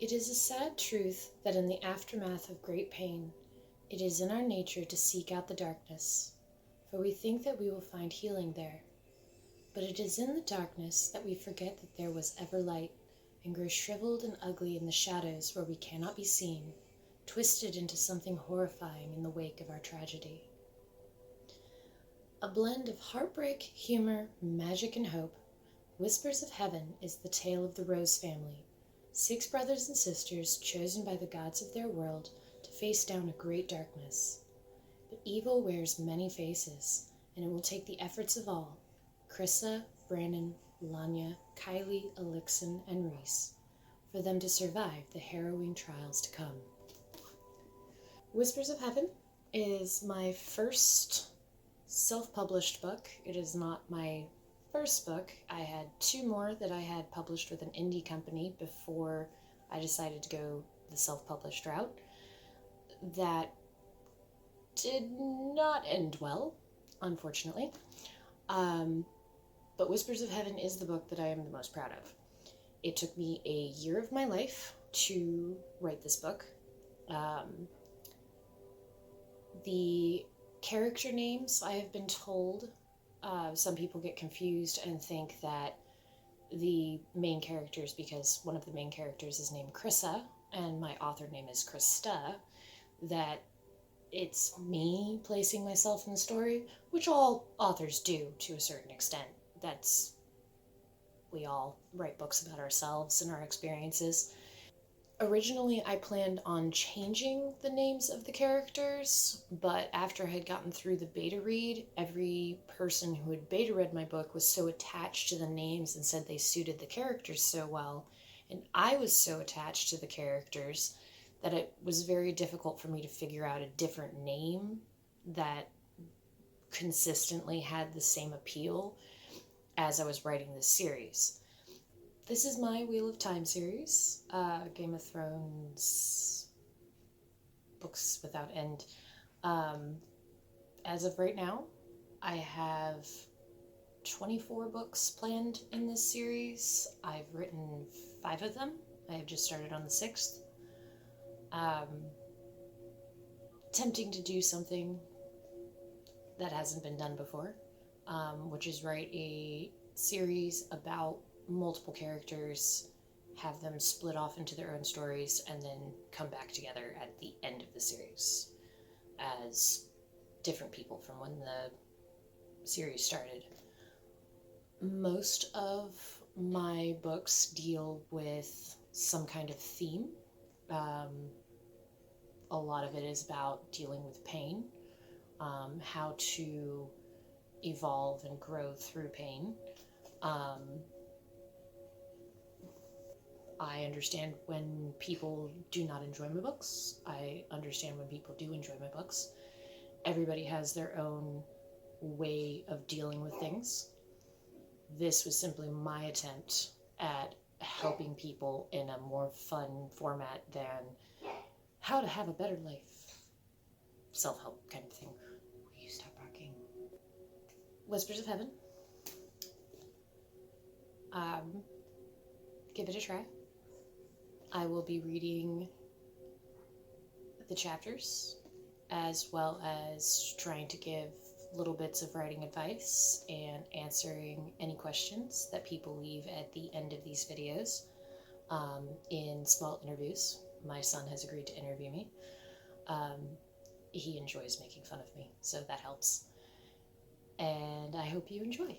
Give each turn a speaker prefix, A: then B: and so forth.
A: It is a sad truth that in the aftermath of great pain, it is in our nature to seek out the darkness, for we think that we will find healing there. But it is in the darkness that we forget that there was ever light, and grow shriveled and ugly in the shadows where we cannot be seen, twisted into something horrifying in the wake of our tragedy. A blend of heartbreak, humor, magic, and hope, Whispers of Heaven is the tale of the Rose family, 6 brothers and sisters chosen by the gods of their world to face down a great darkness. But evil wears many faces, and it will take the efforts of all, Krissa, Brandon, Lanya, Kylie, Elixon, and Reese, for them to survive the harrowing trials to come. Whispers of Heaven is my first self-published book. It is not my first book. I had 2 more that I had published with an indie company before I decided to go the self-published route that did not end well, unfortunately. But Whispers of Heaven is the book that I am the most proud of. It took me a year of my life to write this book. The character names, I have been told, some people get confused and think that the main characters, because one of the main characters is named Krissa and my author name is Krista, that it's me placing myself in the story, which all authors do to a certain extent. We all write books about ourselves and our experiences. Originally, I planned on changing the names of the characters, but after I had gotten through the beta read, every person who had beta read my book was so attached to the names and said they suited the characters so well, and I was so attached to the characters that it was very difficult for me to figure out a different name that consistently had the same appeal as I was writing this series. This is my Wheel of Time series, Game of Thrones, books without end. As of right now, I have 24 books planned in this series. I've written 5 of them. I have just started on the 6th. Attempting to do something that hasn't been done before, which is write a series about multiple characters, have them split off into their own stories, and then come back together at the end of the series as different people from when the series started. Most of my books deal with some kind of theme. A lot of it is about dealing with pain, how to evolve and grow through pain. I understand when people do not enjoy my books. I understand when people do enjoy my books. Everybody has their own way of dealing with things. This was simply my attempt at helping people in a more fun format than how to have a better life. Self-help kind of thing. Will you stop barking? Whispers of Heaven. Give it a try. I will be reading the chapters as well as trying to give little bits of writing advice and answering any questions that people leave at the end of these videos in small interviews. My son has agreed to interview me. He enjoys making fun of me, so that helps. And I hope you enjoy.